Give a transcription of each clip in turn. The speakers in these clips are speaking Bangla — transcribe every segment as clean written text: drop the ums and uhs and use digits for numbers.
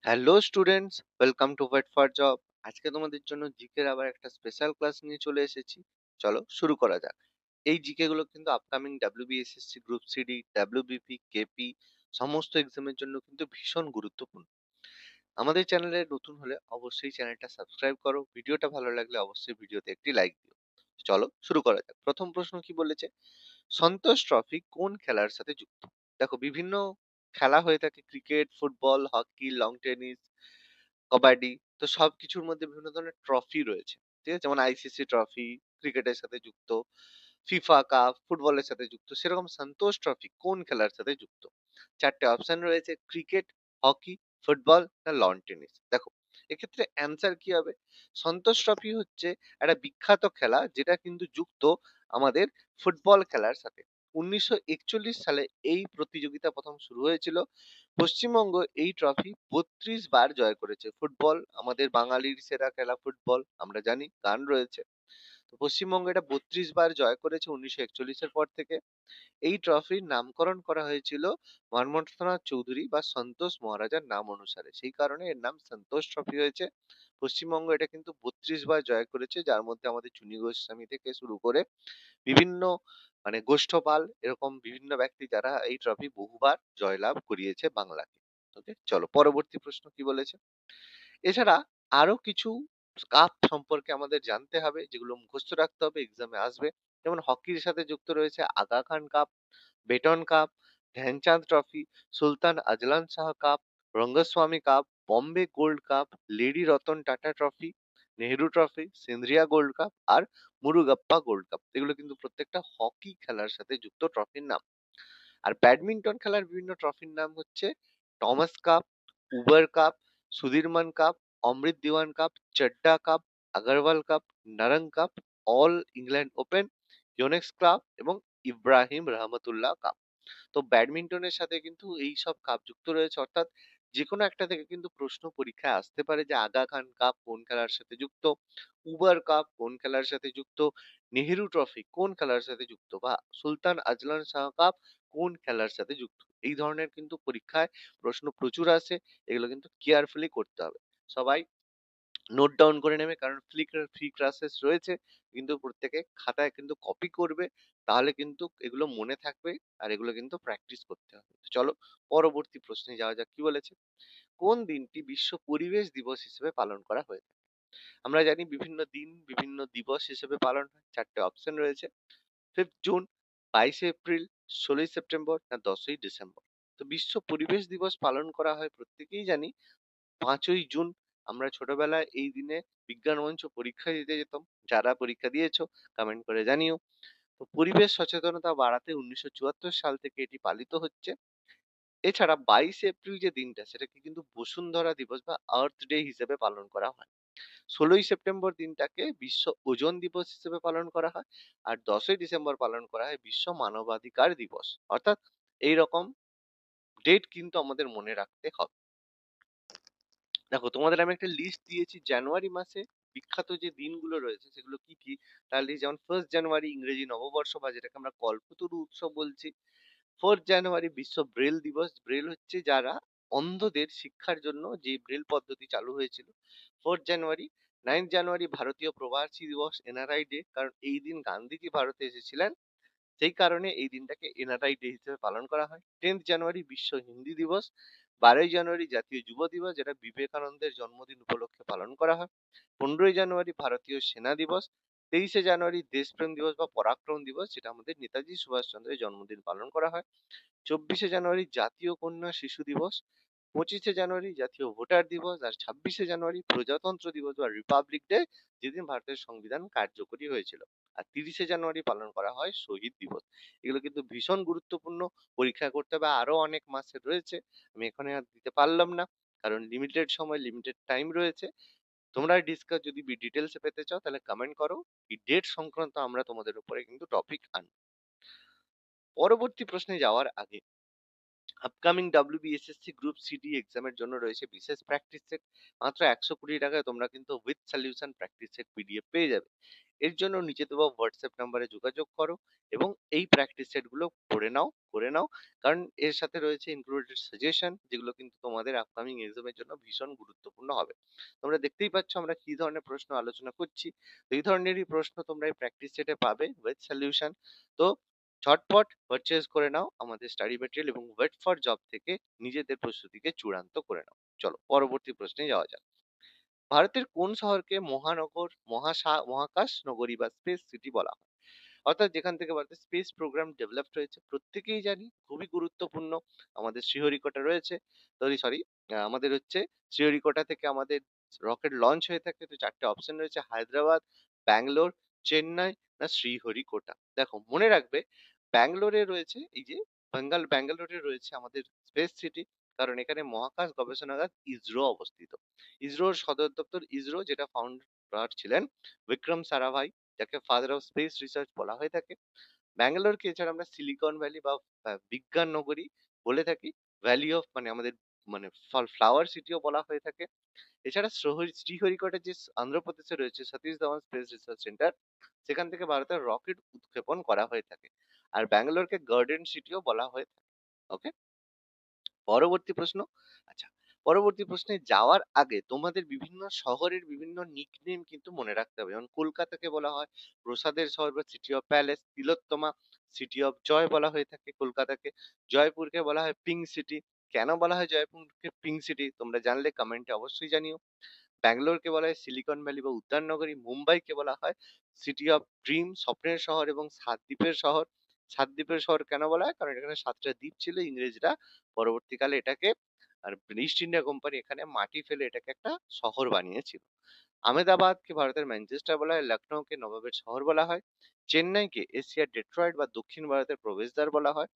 Hello students, welcome to wait for job. আজকে তোমাদের জন্য জিকের আবার একটা স্পেশাল ক্লাস নিয়ে চলে এসেছি। চলো শুরু করা যাক। এই জিকে গুলো কিন্তু upcoming WBSSC, group CD, WBP, KP সমস্ত এক্সামের জন্য কিন্তু ভীষণ গুরুত্বপূর্ণ। আমাদের চ্যানেলে নতুন হলে অবশ্যই চ্যানেলটা সাবস্ক্রাইব করো, ভিডিওটা ভালো লাগলে অবশ্যই ভিডিওতে একটি লাইক দিও। চলো শুরু করা যাক। প্রথম প্রশ্ন কি বলেছে, সন্তোষ ট্রফি কোন খেলার সাথে যুক্ত? দেখো, বিভিন্ন খেলা হয়ে থাকে, cricket, football, hockey, long tennis, kabaddi. তো সবকিছুর মধ্যে বিভিন্ন ধরনের ট্রফি রয়েছে। ঠিক আছে? যেমন আইসিসি ট্রফি ক্রিকেটের সাথে যুক্ত, ফিফা কাপ ফুটবলের সাথে যুক্ত। সেরকম সন্তোষ ট্রফি কোন খেলার সাথে যুক্ত? চারটে অপশন রয়েছে, ক্রিকেট, হকি, ফুটবল না লন টেনিস। দেখো, এক্ষেত্রে অ্যান্সার কি হবে? সন্তোষ ট্রফি হচ্ছে একটা বিখ্যাত খেলা যেটা কিন্তু যুক্ত আমাদের ফুটবল খেলার সাথে। 1941 সালে এই প্রতিযোগিতা প্রথম শুরু হয়েছিল। পশ্চিমবঙ্গ এই ট্রফি 32 বার জয় করেছে। ফুটবল আমাদের বাঙালির সেরা খেলা, ফুটবল আমরা জানি, গান রয়েছে। তো পশ্চিমবঙ্গ এটা 32 বার জয় করেছে 1941 এর পর থেকে। এই ট্রফির নামকরণ করা হয়েছিল মন্মথনাথ চৌধুরী বা সন্তোষ মহারাজার নাম অনুসারে, সেই কারণে এর নাম সন্তোষ ট্রফি হয়েছে। পশ্চিমবঙ্গ এটা কিন্তু 32 বার জয় করেছে, যার মধ্যে আমাদের চুনী গোস্বামী থেকে শুরু করে বিভিন্ন গোষ্ঠপাল, এরকম বিভিন্ন ব্যক্তি যারা এই ট্রফি বহুবার জয়লাভ করিয়েছে বাংলাকে। ওকে, চলো পরবর্তী প্রশ্ন কি বলেছে। এছাড়া আরো কিছু কাপ সম্পর্কে আমাদের জানতে হবে, যেগুলো মুখস্থ রাখতে হবে, এক্সামে আসবে। যেমন হকির সাথে যুক্ত রয়েছে Aga Khan cup, Beighton cup, Dhyan Chand trophy, Sultan Azlan Shah cup, Rangaswamy cup, Bombay gold cup, lady Ratan Tata trophy, Nehru trophy, Scindia gold cup আর মুরুগাপ্পা গোল্ড কাপ। এগুলো কিন্তু প্রত্যেকটা হকি খেলার সাথে যুক্ত ট্রফির নাম। আর ব্যাডমিন্টন খেলার বিভিন্ন ট্রফির নাম হচ্ছে Thomas cup, Uber cup, Sudirman cup, Amrit Diwan cup, Chadha cup, Agarwal cup, Narang cup, all England open, Yonex cup এবং ইব্রাহিম রহমতুল্লাহ কাপ। তো ব্যাডমিন্টনের সাথে কিন্তু এই সব কাপ যুক্ত রয়েছে, অর্থাৎ যে কোনো একটা থেকে কিন্তু প্রশ্ন পরীক্ষায় আসতে পারে যে আগা খান কাপ কোন খেলার সাথে যুক্ত, উবার কাপ কোন খেলার সাথে যুক্ত, নেহেরু ট্রফি কোন খেলার সাথে যুক্ত, বা সুলতান আজলান শাহ কাপ কোন খেলার সাথে যুক্ত। এই ধরনের কিন্তু পরীক্ষায় প্রশ্ন প্রচুর আসে। এগুলো কিন্তু কেয়ারফুলি করতে হবে। সবাই নোট ডাউন করে নেবে, কারণ ফ্রি ক্লাসেস রয়েছে, কিন্তু প্রত্যেকে খাতায় কিন্তু কপি করবে, তাহলে কিন্তু এগুলো মনে থাকবে। আর এগুলো কিন্তু প্র্যাকটিস করতে হবে। তো চলো পরবর্তী প্রশ্নে যাওয়া যাক। কি বলেছে, কোন দিনটি বিশ্ব পরিবেশ দিবস হিসেবে পালন করা হয়ে থাকে? আমরা জানি বিভিন্ন দিন বিভিন্ন দিবস হিসেবে পালন হয়। চারটে অপশন রয়েছে, 5 জুন, 22 এপ্রিল, 16 সেপ্টেম্বর না 10ই ডিসেম্বর। তো বিশ্ব পরিবেশ দিবস পালন করা হয়, প্রত্যেকেই জানি, 5ই জুন। আমরা ছোটবেলায় এই দিনে বিজ্ঞান মঞ্চ পরীক্ষা দিতে যেতাম। যারা পরীক্ষা দিয়েছো কমেন্ট করে জানিও। তো পরিবেশ সচেতনতা বাড়াতে 1974 সাল থেকে এটি পালিত হচ্ছে। এছাড়া 22 এপ্রিল যে দিনটা, সেটাকে কিন্তু বসুন্ধরা দিবস বা আর্থ ডে হিসেবে পালন করা হয়। 16ই সেপ্টেম্বর দিনটাকে বিশ্ব ওজোন দিবস হিসেবে পালন করা হয়। আর 10ই ডিসেম্বর পালন করা হয় বিশ্ব মানবাধিকার দিবস। অর্থাৎ এইরকম ডেট কিন্তু আমাদের মনে রাখতে হবে। দেখো, তোমাদের আমি একটা লিস্ট দিয়েছি জানুয়ারি মাসে বিখ্যাত যে দিনগুলো রয়েছে সেগুলো কি কি। তার লিস্ট, যেমন 1 জানুয়ারি ইংরেজি নববর্ষ বা যেটাকে আমরা কল্পতরু উৎসব বলছি। 4 জানুয়ারি বিশ্ব ব্রেল দিবস। ব্রেল হচ্ছে যারা অন্ধদের শিক্ষার জন্য যে ব্রেল পদ্ধতি চালু হয়েছিল। 4 জানুয়ারি। 9 জানুয়ারি ভারতীয় প্রবাসী দিবস, এনআরআই ডে, কারণ এই দিন গান্ধীজি ভারতে এসেছিলেন, সেই কারণে এই দিনটাকে এনআরআই ডে হিসেবে পালন করা হয়। 10th জানুয়ারি বিশ্ব হিন্দি দিবস। 12ই জানুয়ারি জাতীয় যুব দিবস, যেটা বিবেকানন্দের জন্মদিন উপলক্ষে পালন করা হয়। 15ই জানুয়ারি ভারতীয় সেনা দিবস। 23শে জানুয়ারি দেশপ্রেম দিবস বা পরাক্রম দিবস, যেটা আমাদের নেতাজি সুভাষচন্দ্রের জন্মদিন পালন করা হয়। 24শে জানুয়ারি জাতীয় কন্যা শিশু দিবস। 25শে জানুয়ারি জাতীয় ভোটার দিবস। আর 26শে জানুয়ারি প্রজাতন্ত্র দিবস বা রিপাবলিক ডে, যেদিন ভারতের সংবিধান কার্যকরী হয়েছিল। আর 30শে জানুয়ারি পালন করা হয় শহীদ দিবস। এগুলো কিন্তু ভীষণ গুরুত্বপূর্ণ, পরীক্ষা করতে হবে। আরো অনেক মাসে রয়েছে, আমি এখানে আর দিতে পারলাম না, কারণ লিমিটেড সময় লিমিটেড টাইম রয়েছে। তোমরা ডিসকাস যদি ডিটেলসে পেতে চাও তাহলে কমেন্ট করো, এই ডেট সংক্রান্ত আমরা তোমাদের উপরে কিন্তু টপিক আনবো। পরবর্তী প্রশ্নে যাওয়ার আগে আপকামিং WBSSC গ্রুপ সিডি এক্সামের জন্য রয়েছে বিশেষ প্র্যাকটিস সেট। মাত্র 120 টাকায় তোমরা কিন্তু with solution practice set PDF পেয়ে যাবে। এর জন্য নিচে দেওয়া হোয়াটসঅ্যাপ নাম্বারে যোগাযোগ করো এবং এই প্র্যাকটিস সেট গুলো করে নাও। কারণ এর সাথে রয়েছে ইনক্লুডেড সাজেশন, যেগুলো কিন্তু তোমাদের আপকামিং এক্সামের জন্য ভীষণ গুরুত্বপূর্ণ হবে। তোমরা দেখতেই পাচ্ছ আমরা কি ধরনের প্রশ্ন আলোচনা করছি। তো এই ধরনেরই প্রশ্ন তোমরা এই প্র্যাকটিস সেটে পাবে উইথ সলিউশন। তো ঝটপট পারচেজ করে নাও আমাদের স্টাডি মেটেরিয়াল এবং ওয়েট ফর জব থেকে নিজেদের প্রস্তুতিকে চূড়ান্ত করে নাও। চলো পরবর্তী প্রশ্নে যাওয়া যাক। ভারতের কোন শহরকে মহানগর মহাকাশ নগরী বা স্পেস সিটি বলা হয়? অর্থাৎ যেখান থেকে ভারতের স্পেস প্রোগ্রাম ডেভেলপড হয়েছে, প্রত্যেকেই জানি খুবই গুরুত্বপূর্ণ। আমাদের শ্রীহরিকোটা রয়েছে, সরি, আমাদের হচ্ছে শ্রীহরিকোটা থেকে আমাদের রকেট লঞ্চ হয়ে থাকে। তো চারটে অপশন রয়েছে, হায়দ্রাবাদ, ব্যাঙ্গালোর, চেন্নাই না শ্রীহরিকোটা। দেখো মনে রাখবে, ব্যাঙ্গালোরে রয়েছে এই যে ব্যাঙ্গালোরে রয়েছে আমাদের স্পেস সিটি, কারণ এখানে মহাকাশ গবেষণাগার ইসরো অবস্থিত। ইসরোর সদর দপ্তর ইসরো, যেটা ফাউন্ডার ছিলেন বিক্রম সারাভাই, যাকে ফাদার অফ স্পেস রিসার্চ বলা হয়ে থাকে। ব্যাঙ্গালোরকে এছাড়া আমরা সিলিকন ভ্যালি বা বিজ্ঞান নগরী বলে থাকি। ভ্যালি অফ মানে আমাদের মানে ফ্লাওয়ার সিটিও বলা হয়ে থাকে। এছাড়া শ্রীহরিকোটা যে অন্ধ্রপ্রদেশে রয়েছে Satish Dhawan space research centre, সেখান থেকে ভারতের রকেট উৎক্ষেপণ করা হয়ে থাকে। আর ব্যাঙ্গালোরকে গার্ডেন সিটিও বলা হয়ে থাকে। ওকে, পরবর্তী প্রশ্ন। আচ্ছা, পরবর্তী প্রশ্নে যাওয়ার আগে তোমাদের বিভিন্ন শহরের বিভিন্ন নিকনেম কিন্তু মনে রাখতে হবে। যেমন কলকাতাকে বলা হয় প্রসাদের শহর বা সিটি অফ প্যালেস, তিলোত্তমা সিটি অফ জয় বলা হয়ে থাকে কলকাতাকে। জয়পুরকে বলা হয় পিঙ্ক সিটি। কেন বলা হয় জয়পুরকে পিঙ্ক সিটি তোমরা জানলে কমেন্টে অবশ্যই জানিও। ব্যাঙ্গালোরকে বলা হয় সিলিকন ভ্যালি বা উদ্যান নগরী। মুম্বাইকে বলা হয় সিটি অফ ড্রিম, স্বপ্নের শহর এবং সাত দ্বীপের শহর। সাত দ্বীপের শহর কেন বলা হয়? কারণ এখানে সাতটা দ্বীপ ছিল, ইংরেজরা পরবর্তীকালে এটাকে আর ইস্ট ইন্ডিয়া কোম্পানি এখানে মাটি ফেলে এটাকে একটা শহর বানিয়েছিল। আহমেদাবাদকে ভারতের ম্যানচেস্টার বলা হয়। লখনৌকে নবাবের শহর বলা হয়। চেন্নাইকে এশিয়ার ডেট্রয়েট বা দক্ষিণ ভারতের প্রবেশদ্বার বলা হয়।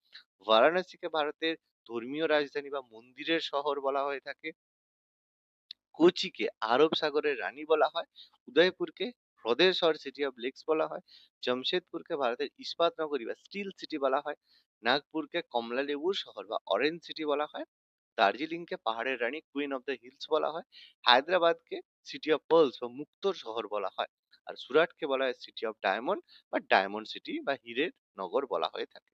বারাণসীকে ভারতের ধর্মীয় রাজধানী বা মন্দিরের শহর বলা হয়ে থাকে। কোচিকে আরব সাগরের রানী বলা হয়। উদয়পুরকে হ্রদের শহর সিটি অফ লেকস বলা হয়। জামশেদপুরকে ভারতের ইস্পাত নগরী বা স্টিল সিটি বলা হয়। নাগপুরকে কমলা লেবুর শহর বা অরেঞ্জ সিটি বলা হয়। দার্জিলিংকে পাহাড়ের রানী কুইন অফ দ্য হিলস বলা হয়। হায়দ্রাবাদকে সিটি অফ পার্লস বা মুক্তোর শহর বলা হয়। আর সুরাটকে বলা হয় সিটি অফ ডায়মন্ড বা ডায়মন্ড সিটি বা হীরের নগর বলা হয়ে থাকে।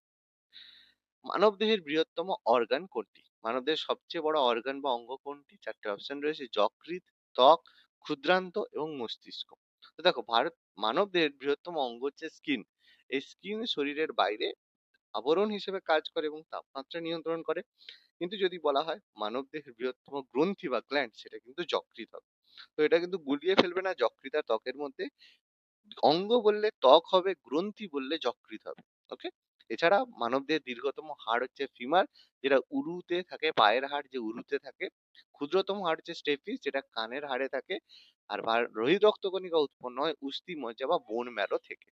মানবদেহের বৃহত্তম অর্গান কোনটি? মানবদেহের সবচেয়ে বড় অর্গান বা অঙ্গ কোনটি? চারটে অপশন রয়েছে, যকৃৎ, ত্বক, ক্ষুদ্রান্ত এবং মস্তিষ্ক। তো দেখো মানবদেহের বৃহত্তম অঙ্গ হচ্ছে স্কিন। এই স্কিন শরীরের বাইরে আবরণ হিসেবে কাজ করে এবং তাপমাত্রা নিয়ন্ত্রণ করে। কিন্তু যদি বলা হয় মানবদেহের বৃহত্তম গ্রন্থি বা গ্ল্যান্ড, সেটা কিন্তু যকৃৎ হবে। তো এটা কিন্তু গুলিয়ে ফেলবে না, যকৃৎ আর ত্বকের মধ্যে অঙ্গ বললে ত্বক হবে, গ্রন্থি বললে যকৃৎ হবে। ওকে, এছাড়া মানবদেহের দীর্ঘতম হাড় হচ্ছে ফিমার, যেটা উরুতে থাকে, পায়ের হাড় যে উরুতে থাকে। ক্ষুদ্রতম হাড় হচ্ছে স্টেপিস, যেটা কানের হাড়ে থাকে। আর রোহিত রক্তকণিকা উৎপন্ন হয় অস্থি মজ্জা বা বোন ম্যারো থেকে।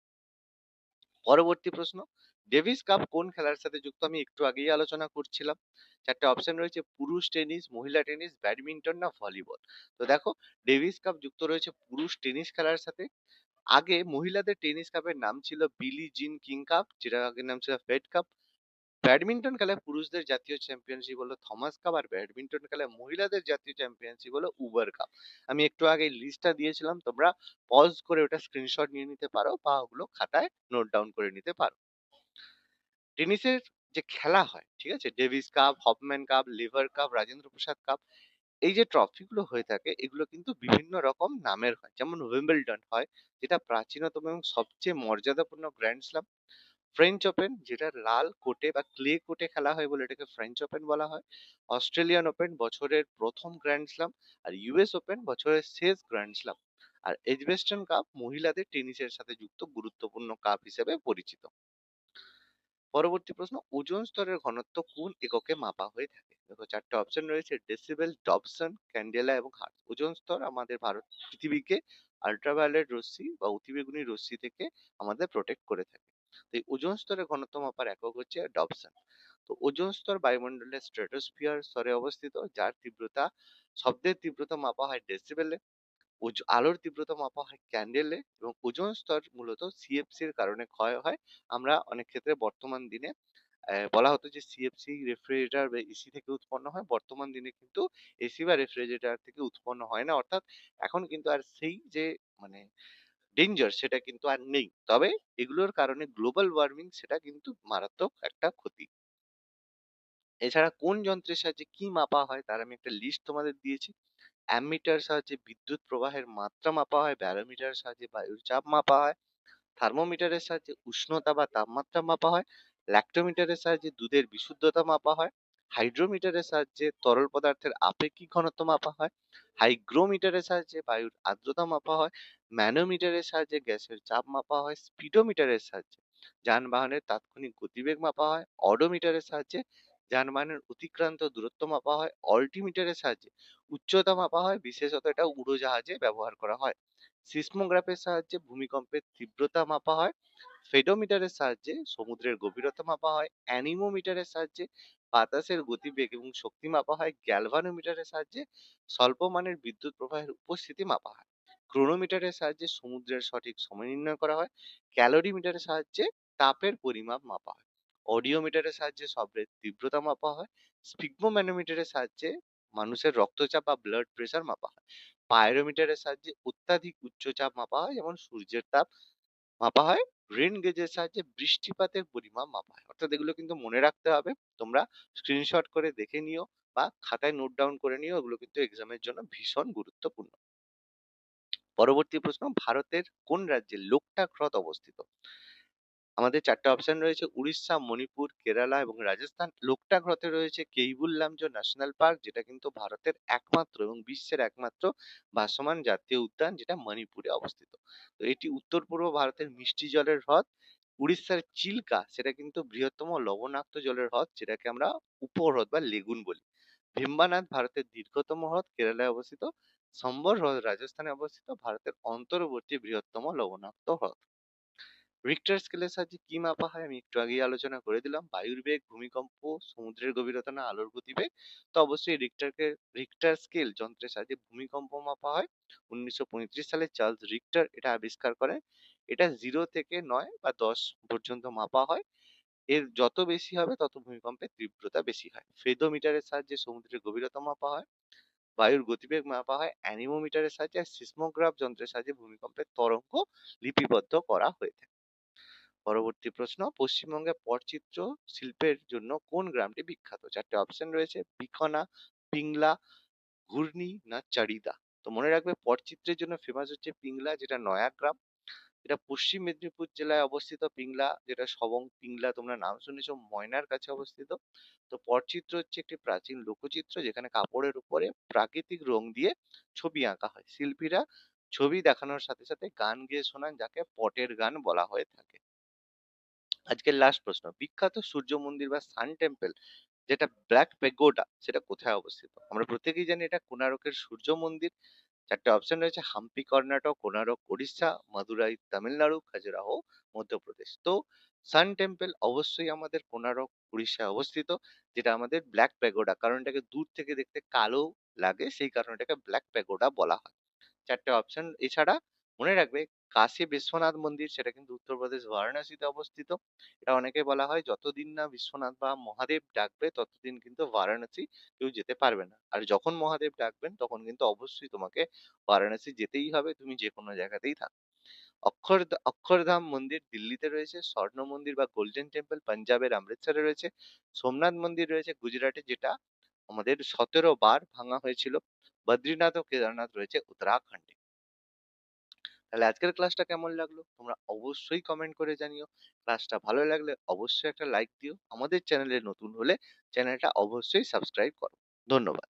পরবর্তী প্রশ্ন, ডেভিস কাপ কোন খেলার সাথে যুক্ত? আমি একটু আগেই আলোচনা করছিলাম। চারটে অপশন রয়েছে, পুরুষ টেনিস, মহিলা টেনিস, ব্যাডমিন্টন না ভলিবল। তো দেখো, ডেভিস কাপ যুক্ত রয়েছে পুরুষ টেনিস খেলার সাথে। আগে মহিলাদের টেনিস কাপের নাম ছিল বিলি জিন কিং কাপ, যেটা আগের নাম ছিল ফেড কাপ। ব্যাডমিন্টন খেলায় পুরুষদের জাতীয় চ্যাম্পিয়নশিপ হলো থমাস কাপ, আর ব্যাডমিন্টন খেলায় মহিলাদের জাতীয় চ্যাম্পিয়নশিপ হলো উবার কাপ। আমি একটু আগে লিস্টটা দিয়েছিলাম, তোমরা পজ করে ওটা স্ক্রিনশট নিয়ে নিতে পারো বা ওগুলো খাতায় নোট ডাউন করে নিতে পারো। টেনিসের যে খেলা হয়, ঠিক আছে, Davis cup, Hopman cup, Laver cup, Rajendra Prasad cup, এই যে ট্রফি গুলো হয়ে থাকে এগুলো কিন্তু বিভিন্ন রকম নামের হয়। যেমন উইম্বলডন হয়, যেটা প্রাচীনতম এবং সবচেয়ে মর্যাদাপূর্ণ গ্র্যান্ড স্লাম। ফ্রেঞ্চ ওপেন, যেটা লাল কোর্টে বা ক্লে কোর্টে খেলা হয় বলে এটাকে ফ্রেঞ্চ ওপেন বলা হয়। অস্ট্রেলিয়ান ওপেন বছরের প্রথম গ্র্যান্ড স্লাম। আর ইউএস ওপেন বছরের শেষ গ্র্যান্ড স্লাম। আর এজবেস্টন কাপ মহিলাদের টেনিসের সাথে যুক্ত গুরুত্বপূর্ণ কাপ হিসেবে পরিচিত। পরবর্তী প্রশ্ন, ওজোন স্তরের ঘনত্ব কোন এককে মাপা হয়ে থাকে? দেখো চারটে অপশন রয়েছে, ডেসিবেল, ডবসন, ক্যান্ডেলা এবং হার্টজ। ওজোন স্তর আমাদের পৃথিবীকে আল্ট্রাভায়োলেট রশ্মি বা অতিবেগুনি রশ্মি থেকে আমাদের প্রোটেক্ট করে থাকে। তো এই ওজোন স্তরের ঘনত্ব মাপার একক হচ্ছে ডবসন। তো ওজোন স্তর বায়ুমণ্ডলের স্ট্র্যাটোস্ফিয়ার স্তরে অবস্থিত, যার তীব্রতা, শব্দের তীব্রতা মাপা হয় ডেসিবেলে। আলোর তীব্রতা মাপা হয় ক্যান্ডেলে। এবং ওজোন স্তর মূলত সিএফসি এর কারণে ক্ষয় হয়। আমরা অনেক ক্ষেত্রে বর্তমান দিনে বলা হতো যে সিএফসি রেফ্রিজারেটর বা এসি থেকে উৎপন্ন হয়। বর্তমান দিনে কিন্তু এসি বা রেফ্রিজারেটর থেকে উৎপন্ন হয় না। অর্থাৎ এখন কিন্তু আর সেই যে মানে ডেঞ্জার সেটা কিন্তু আর নেই। তবে এগুলোর কারণে গ্লোবাল ওয়ার্মিং সেটা কিন্তু মারাত্মক একটা ক্ষতি। এছাড়া কোন যন্ত্রের সাহায্যে কি মাপা হয় তার আমি একটা লিস্ট তোমাদের দিয়েছি। অ্যামিটার সাহায্যে বিদ্যুৎ প্রবাহের মাত্রা মাপা হয়, ব্যারোমিটার সাহায্যে বায়ুর চাপ মাপা হয়, থার্মোমিটারের সাহায্যে উষ্ণতা বা তাপমাত্রা মাপা হয়, ল্যাক্টোমিটারের সাহায্যে দুধের বিশুদ্ধতা মাপা হয়, হাইড্রোমিটারের সাহায্যে তরল পদার্থের আপেক্ষিক ঘনত্ব মাপা হয়, হাইগ্রোমিটারের সাহায্যে বায়ুর আর্দ্রতা মাপা হয়, ম্যানোমিটারের সাহায্যে গ্যাসের চাপ মাপা হয়, স্পিডোমিটারের সাহায্যে যানবাহনের তাৎক্ষণিক গতিবেগ মাপা হয়, অডোমিটারের সাহায্যে যানবাহনের অতিক্রান্ত দূরত্ব মাপা হয়, অল্টিমিটারের সাহায্যে উচ্চতা মাপা হয়, বিশেষত এটা উড়োজাহাজে ব্যবহার করা হয়। সিসমোগ্রাফের সাহায্যে ভূমিকম্পের তীব্রতা মাপা হয়, ফেডোমিটারের সাহায্যে সমুদ্রের গভীরতা মাপা হয়, অ্যানিমোমিটারের সাহায্যে বাতাসের গতিবেগ এবং শক্তি মাপা হয়, গ্যালভানোমিটারের সাহায্যে স্বল্প মানের বিদ্যুৎ প্রবাহের উপস্থিতি মাপা হয়, ক্রোনোমিটারের সাহায্যে সমুদ্রের সঠিক সময় নির্ণয় করা হয়, ক্যালোরিমিটারের সাহায্যে তাপের পরিমাপ মাপা হয়, অডিওমিটারের সাহায্যে শব্দের তীব্রতা মাপা হয়, স্পিগমোম্যানোমিটারের সাহায্যে মানুষের রক্তচাপ বা ব্লাড প্রেশার মাপা হয়, পাইরোমিটারের সাহায্যে অত্যাধিক উচ্চচাপ মাপা হয়, যেমন সূর্যের তাপ মাপা হয়, রেন গেজের সাহায্যে বৃষ্টিপাতের পরিমাপ মাপা হয়। অর্থাৎ এগুলো কিন্তু মনে রাখতে হবে। তোমরা স্ক্রিনশট করে দেখে নিও বা খাতায় নোট ডাউন করে নিও। এগুলো কিন্তু এক্সামের জন্য ভীষণ গুরুত্বপূর্ণ। পরবর্তী প্রশ্ন, ভারতের কোন রাজ্যে লোকটাক হ্রদ অবস্থিত? আমাদের ৪ টে অপশন রয়েছে উড়িষ্যা, মণিপুর, কেরালা এবং রাজস্থান। লোকটাক হ্রদে রয়েছে কেইবুল লামজো ন্যাশনাল পার্ক, যেটা কিন্তু ভারতের একমাত্র এবং বিশ্বের একমাত্র ভাসমান জাতীয় উদ্যান, যেটা মণিপুরে অবস্থিত। তো এটি উত্তর পূর্ব ভারতের মিষ্টি জলের হ্রদ। উড়িষ্যার চিল্কা সেটা কিন্তু বৃহত্তম লবণাক্ত জলের হ্রদ, যেটাকে আমরা উপহ্রদ বা লেগুন বলি। ভেম্বানাথ ভারতের দীর্ঘতম হ্রদ, কেরালায় অবস্থিত। সম্বর হ্রদ রাজস্থানে অবস্থিত, ভারতের অন্তর্বর্তী বৃহত্তম লবণাক্ত হ্রদ। রিক্টার স্কেলের সাহায্যে কি মাপা হয়? আমি একটু আগেই আলোচনা করে দিলাম। বায়ুর বেগ, ভূমিকম্প, সমুদ্রের গভীরতা না আলোর গতিবেগ? তো অবশ্যই রিক্টার স্কেল যন্ত্রের সাহায্যে ভূমিকম্প মাপা হয়। 1935 সালে চার্লস রিক্টার এটা আবিষ্কার করেন। এটা 0 থেকে 9 বা 10 পর্যন্ত মাপা হয়। এর যত বেশি হবে তত ভূমিকম্পের তীব্রতা বেশি হয়। ফেদোমিটারের সাহায্যে সমুদ্রের গভীরতা মাপা হয়। বায়ুর গতিবেগ মাপা হয় অ্যানিমোমিটারের সাহায্যে। আর সিসমোগ্রাফ যন্ত্রের সাহায্যে ভূমিকম্পের তরঙ্গ লিপিবদ্ধ করা হয়ে থাকে। পরবর্তী প্রশ্ন, পশ্চিমবঙ্গে পটচিত্র শিল্পের জন্য কোন গ্রামটি বিখ্যাত? 4 টে অপশন রয়েছে, বিকনা, পিংলা, ঘুর্ণি না চাড়িদা। তো মনে রাখবে পটচিত্রের জন্য ফেমাস হচ্ছে পিংলা, যেটা নয়াগ্রাম। এটা পশ্চিম মেদিনীপুর জেলায় অবস্থিত। পিংলা, যেটা সবং পিংলা তোমরা নাম শুনেছো, ময়নার কাছে অবস্থিত। তো পটচিত্র হচ্ছে একটি প্রাচীন লোকচিত্র, যেখানে কাপড়ের উপরে প্রাকৃতিক রং দিয়ে ছবি আঁকা হয়। শিল্পীরা ছবি দেখানোর সাথে সাথে গান গেয়ে শোনান, যাকে পটের গান বলা হয়ে থাকে। আজকের লাস্ট প্রশ্ন, বিখ্যাত সূর্য মন্দির বা সান টেম্পল যেটা ব্ল্যাক পেগোডা সেটা কোথায় অবস্থিত? আমরা প্রত্যেকেই জানি এটা কোণারকের সূর্য মন্দির। 4 টে অপশন রয়েছে, হাম্পি কর্ণাটক, কোণারক ওড়িশা, মাদুরাই তামিলনাড়ু, খাজুরাহো মধ্যপ্রদেশ। তো সান টেম্পল অবশ্যই আমাদের কোণারক উড়িষ্যায় অবস্থিত, যেটা আমাদের ব্ল্যাক প্যাগোডা, কারণ এটাকে দূর থেকে দেখতে কালো লাগে, সেই কারণে এটাকে ব্ল্যাক প্যাগোডা বলা হয়। 4 টে অপশন এছাড়া মনে রাখবে কাশী বিশ্বনাথ মন্দির, সেটা কিন্তু উত্তরপ্রদেশ বারাণসীতে অবস্থিত। এটা অনেকে বলা হয় যতদিন না বিশ্বনাথ বা মহাদেব ডাকবে ততদিন কিন্তু বারাণসী কেউ যেতে পারবে না। আর যখন মহাদেব ডাকবেন তখন কিন্তু অবশ্যই তোমাকে বারাণসী যেতেই হবে, তুমি যে কোনো জায়গাতেই থাকো। অক্ষরধাম মন্দির দিল্লিতে রয়েছে। স্বর্ণ মন্দির বা গোল্ডেন টেম্পল পাঞ্জাবের অমৃতসরে রয়েছে। সোমনাথ মন্দির রয়েছে গুজরাটে, যেটা আমাদের 17 বার ভাঙা হয়েছিল। বদ্রীনাথ ও কেদারনাথ রয়েছে উত্তরাখণ্ডে। তাহলে আজকের ক্লাসটা কেমন লাগলো তোমরা অবশ্যই কমেন্ট করে জানিও। ক্লাসটা ভালো লাগলে অবশ্যই একটা লাইক দিও। আমাদের চ্যানেলে নতুন হলে চ্যানেলটা অবশ্যই সাবস্ক্রাইব করো। ধন্যবাদ।